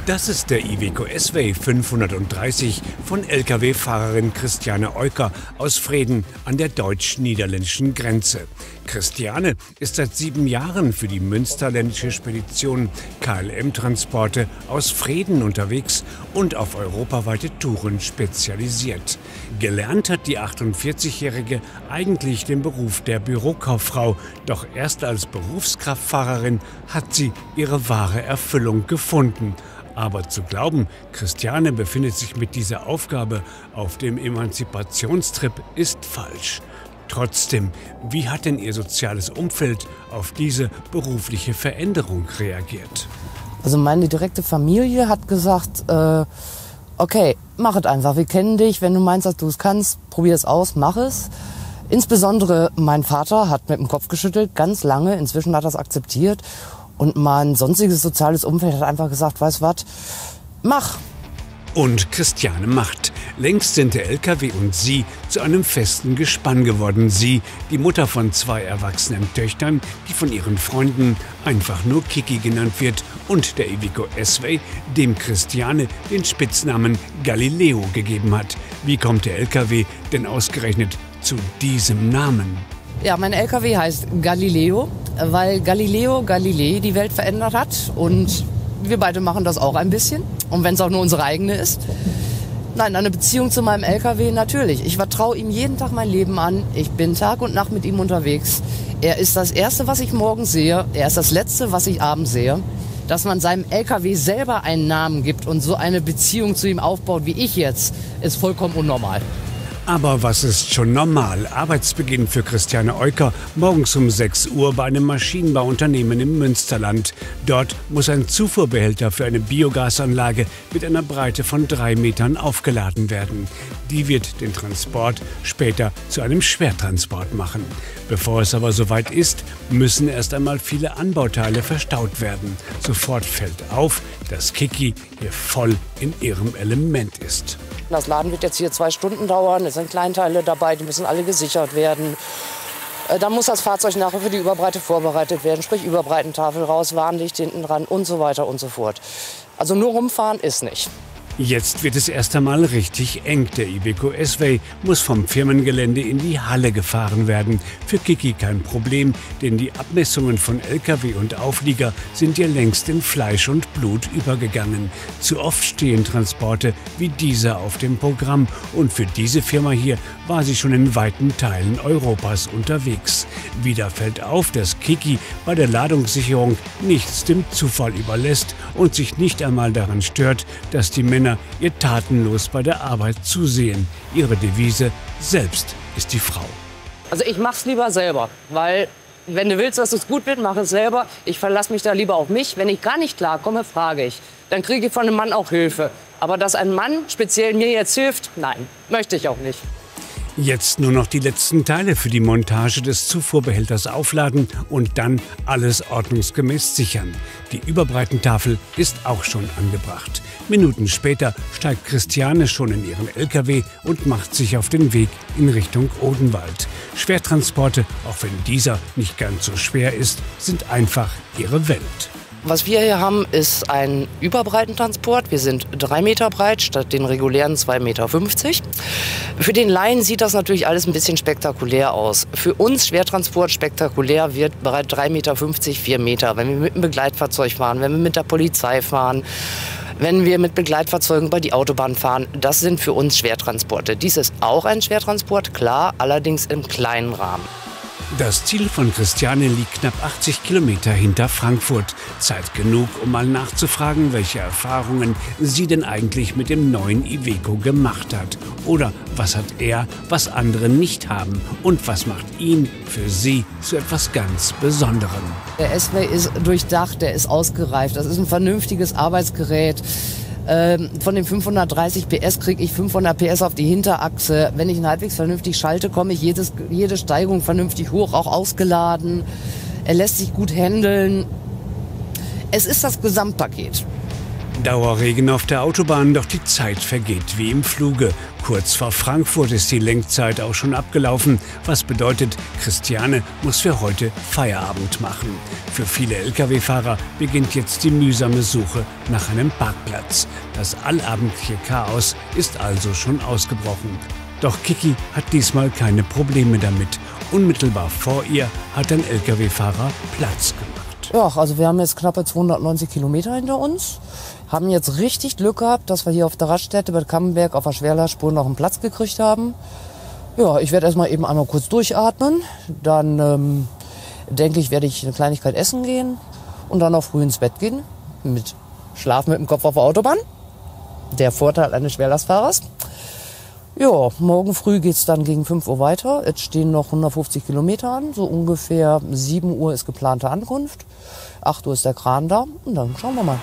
Das ist der Iveco S-Way 530 von Lkw-Fahrerin Christiane Eucker aus Vreden an der deutsch-niederländischen Grenze. Christiane ist seit 7 Jahren für die münsterländische Spedition KLM Transporte aus Vreden unterwegs und auf europaweite Touren spezialisiert. Gelernt hat die 48-Jährige eigentlich den Beruf der Bürokauffrau, doch erst als Berufskraftfahrerin hat sie ihre wahre Erfüllung gefunden. Aber zu glauben, Christiane befindet sich mit dieser Aufgabe auf dem Emanzipationstrip, ist falsch. Trotzdem, wie hat denn ihr soziales Umfeld auf diese berufliche Veränderung reagiert? Also meine direkte Familie hat gesagt, okay, mach es einfach, wir kennen dich, wenn du meinst, dass du es kannst, probier es aus, mach es. Insbesondere mein Vater hat mit dem Kopf geschüttelt, ganz lange, inzwischen hat er es akzeptiert. Und mein sonstiges soziales Umfeld hat einfach gesagt, weißt du was, mach. Und Christiane macht. Längst sind der LKW und sie zu einem festen Gespann geworden. Sie, die Mutter von 2 erwachsenen Töchtern, die von ihren Freunden einfach nur Kiki genannt wird. Und der Iveco S-Way, dem Christiane den Spitznamen Galileo gegeben hat. Wie kommt der LKW denn ausgerechnet zu diesem Namen? Ja, mein LKW heißt Galileo, weil Galileo Galilei die Welt verändert hat. Und wir beide machen das auch ein bisschen. Und wenn es auch nur unsere eigene ist. Nein, eine Beziehung zu meinem LKW natürlich. Ich vertraue ihm jeden Tag mein Leben an. Ich bin Tag und Nacht mit ihm unterwegs. Er ist das Erste, was ich morgens sehe. Er ist das Letzte, was ich abends sehe. Dass man seinem LKW selber einen Namen gibt und so eine Beziehung zu ihm aufbaut wie ich jetzt, ist vollkommen unnormal. Aber was ist schon normal? Arbeitsbeginn für Christiane Eucker morgens um 6 Uhr bei einem Maschinenbauunternehmen im Münsterland. Dort muss ein Zufuhrbehälter für eine Biogasanlage mit einer Breite von 3 Metern aufgeladen werden. Die wird den Transport später zu einem Schwertransport machen. Bevor es aber soweit ist, müssen erst einmal viele Anbauteile verstaut werden. Sofort fällt auf, dass Kiki hier voll in ihrem Element ist. Das Laden wird jetzt hier 2 Stunden dauern. Es sind Kleinteile dabei, die müssen alle gesichert werden. Dann muss das Fahrzeug nachher für die Überbreite vorbereitet werden, sprich Überbreitentafel raus, Warnlicht hinten dran und so weiter und so fort. Also nur rumfahren ist nicht. Jetzt wird es erst einmal richtig eng. Der Iveco S-Way muss vom Firmengelände in die Halle gefahren werden. Für Kiki kein Problem, denn die Abmessungen von LKW und Auflieger sind ihr längst in Fleisch und Blut übergegangen. Zu oft stehen Transporte wie dieser auf dem Programm. Und für diese Firma hier war sie schon in weiten Teilen Europas unterwegs. Wieder fällt auf, dass Kiki bei der Ladungssicherung nichts dem Zufall überlässt und sich nicht einmal daran stört, dass die Männer ihr tatenlos bei der Arbeit zusehen. Ihre Devise: selbst ist die Frau. Also ich mach's lieber selber, weil wenn du willst, dass es gut wird, mach es selber. Ich verlasse mich da lieber auf mich. Wenn ich gar nicht klarkomme, frage ich. Dann kriege ich von einem Mann auch Hilfe. Aber dass ein Mann speziell mir jetzt hilft, nein, möchte ich auch nicht. Jetzt nur noch die letzten Teile für die Montage des Zufuhrbehälters aufladen und dann alles ordnungsgemäß sichern. Die Überbreitentafel ist auch schon angebracht. Minuten später steigt Christiane schon in ihren LKW und macht sich auf den Weg in Richtung Odenwald. Schwertransporte, auch wenn dieser nicht ganz so schwer ist, sind einfach ihre Welt. Was wir hier haben, ist ein Überbreitentransport. Wir sind 3 Meter breit statt den regulären 2,50 Meter. Für den Laien sieht das natürlich alles ein bisschen spektakulär aus. Für uns Schwertransport spektakulär wird bereits 3,50 Meter, 4 Meter. Wenn wir mit einem Begleitfahrzeug fahren, wenn wir mit der Polizei fahren, wenn wir mit Begleitfahrzeugen über die Autobahn fahren, das sind für uns Schwertransporte. Dies ist auch ein Schwertransport, klar, allerdings im kleinen Rahmen. Das Ziel von Christiane liegt knapp 80 Kilometer hinter Frankfurt. Zeit genug, um mal nachzufragen, welche Erfahrungen sie denn eigentlich mit dem neuen Iveco gemacht hat. Oder was hat er, was andere nicht haben? Und was macht ihn für sie zu etwas ganz Besonderem? Der S-Way ist durchdacht, der ist ausgereift. Das ist ein vernünftiges Arbeitsgerät. Von den 530 PS kriege ich 500 PS auf die Hinterachse. Wenn ich ihn halbwegs vernünftig schalte, komme ich jede Steigung vernünftig hoch, auch ausgeladen. Er lässt sich gut handeln. Es ist das Gesamtpaket. Dauerregen auf der Autobahn, doch die Zeit vergeht wie im Fluge. Kurz vor Frankfurt ist die Lenkzeit auch schon abgelaufen, was bedeutet, Christiane muss für heute Feierabend machen. Für viele Lkw-Fahrer beginnt jetzt die mühsame Suche nach einem Parkplatz. Das allabendliche Chaos ist also schon ausgebrochen. Doch Kiki hat diesmal keine Probleme damit. Unmittelbar vor ihr hat ein Lkw-Fahrer Platz gemacht. Ja, also wir haben jetzt knappe 290 Kilometer hinter uns. Haben jetzt richtig Glück gehabt, dass wir hier auf der Raststätte bei Cammenberg auf der Schwerlastspur noch einen Platz gekriegt haben. Ja, ich werde erstmal eben einmal kurz durchatmen. Dann denke ich, werde ich eine Kleinigkeit essen gehen und dann auch früh ins Bett gehen. Mit Schlaf mit dem Kopf auf der Autobahn. Der Vorteil eines Schwerlastfahrers. Ja, morgen früh geht's dann gegen 5 Uhr weiter. Jetzt stehen noch 150 Kilometer an. So ungefähr 7 Uhr ist geplante Ankunft. 8 Uhr ist der Kran da und dann schauen wir mal.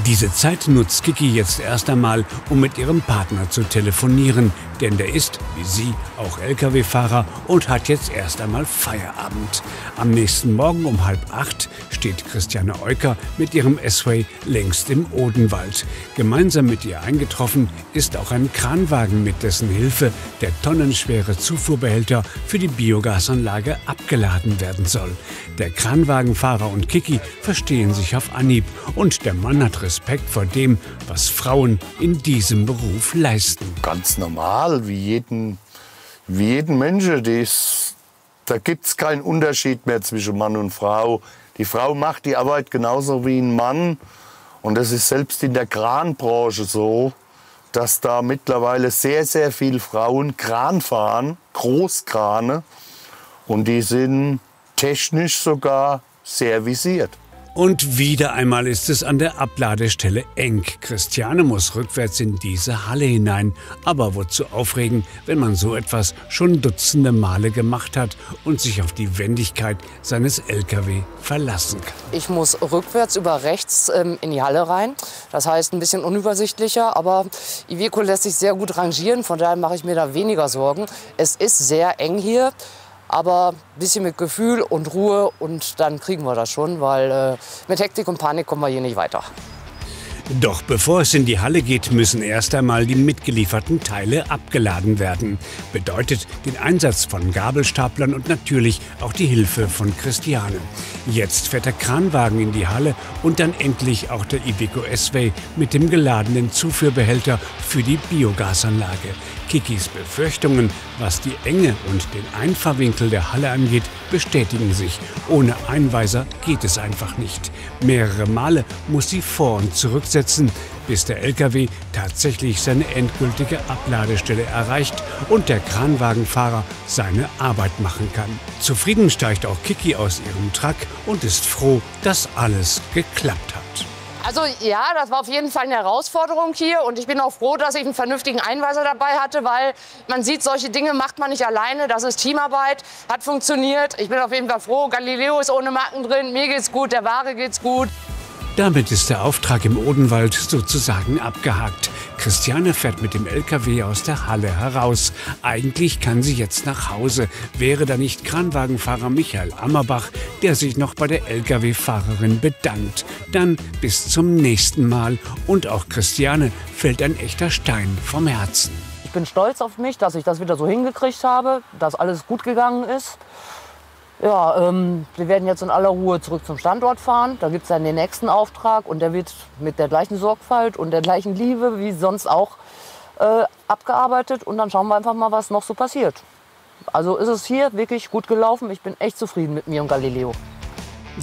Diese Zeit nutzt Kiki jetzt erst einmal, um mit ihrem Partner zu telefonieren. Denn der ist, wie sie, auch Lkw-Fahrer und hat jetzt erst einmal Feierabend. Am nächsten Morgen um 7:30 steht Christiane Eucker mit ihrem S-Way längst im Odenwald. Gemeinsam mit ihr eingetroffen ist auch ein Kranwagen, mit dessen Hilfe der tonnenschwere Zufuhrbehälter für die Biogasanlage abgeladen werden soll. Der Kranwagenfahrer und Kiki verstehen sich auf Anhieb und der Mann hat Respekt vor dem, was Frauen in diesem Beruf leisten. Ganz normal, wie jeden Menschen. Da gibt es keinen Unterschied mehr zwischen Mann und Frau. Die Frau macht die Arbeit genauso wie ein Mann. Und das ist selbst in der Kranbranche so, dass da mittlerweile sehr, sehr viele Frauen Kran fahren, Großkrane. Und die sind technisch sogar sehr visiert. Und wieder einmal ist es an der Abladestelle eng. Christiane muss rückwärts in diese Halle hinein. Aber wozu aufregen, wenn man so etwas schon dutzende Male gemacht hat und sich auf die Wendigkeit seines LKW verlassen kann. Ich muss rückwärts über rechts in die Halle rein. Das heißt, ein bisschen unübersichtlicher, aber Iveco lässt sich sehr gut rangieren. Von daher mache ich mir da weniger Sorgen. Es ist sehr eng hier. Aber ein bisschen mit Gefühl und Ruhe und dann kriegen wir das schon, weil mit Hektik und Panik kommen wir hier nicht weiter. Doch bevor es in die Halle geht, müssen erst einmal die mitgelieferten Teile abgeladen werden. Bedeutet den Einsatz von Gabelstaplern und natürlich auch die Hilfe von Christiane. Jetzt fährt der Kranwagen in die Halle und dann endlich auch der Iveco S-Way mit dem geladenen Zuführbehälter für die Biogasanlage. Kikis Befürchtungen, was die Enge und den Einfahrwinkel der Halle angeht, bestätigen sich. Ohne Einweiser geht es einfach nicht. Mehrere Male muss sie vor- und zurücksetzen, bis der LKW tatsächlich seine endgültige Abladestelle erreicht und der Kranwagenfahrer seine Arbeit machen kann. Zufrieden steigt auch Kiki aus ihrem Truck und ist froh, dass alles geklappt hat. Also ja, das war auf jeden Fall eine Herausforderung hier und ich bin auch froh, dass ich einen vernünftigen Einweiser dabei hatte, weil man sieht, solche Dinge macht man nicht alleine, das ist Teamarbeit, hat funktioniert. Ich bin auf jeden Fall froh, Galileo ist ohne Macken drin, mir geht's gut, der Ware geht's gut. Damit ist der Auftrag im Odenwald sozusagen abgehakt. Christiane fährt mit dem LKW aus der Halle heraus. Eigentlich kann sie jetzt nach Hause, wäre da nicht Kranwagenfahrer Michael Ammerbach, der sich noch bei der LKW-Fahrerin bedankt. Dann bis zum nächsten Mal und auch Christiane fällt ein echter Stein vom Herzen. Ich bin stolz auf mich, dass ich das wieder so hingekriegt habe, dass alles gut gegangen ist. Ja, wir werden jetzt in aller Ruhe zurück zum Standort fahren. Da gibt es dann den nächsten Auftrag und der wird mit der gleichen Sorgfalt und der gleichen Liebe wie sonst auch abgearbeitet. Und dann schauen wir einfach mal, was noch so passiert. Also ist es hier wirklich gut gelaufen. Ich bin echt zufrieden mit mir und Galileo.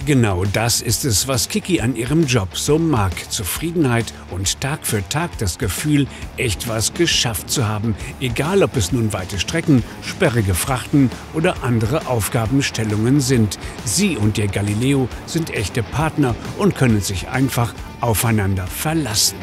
Genau das ist es, was Kiki an ihrem Job so mag. Zufriedenheit und Tag für Tag das Gefühl, echt was geschafft zu haben. Egal, ob es nun weite Strecken, sperrige Frachten oder andere Aufgabenstellungen sind. Sie und ihr Galileo sind echte Partner und können sich einfach aufeinander verlassen.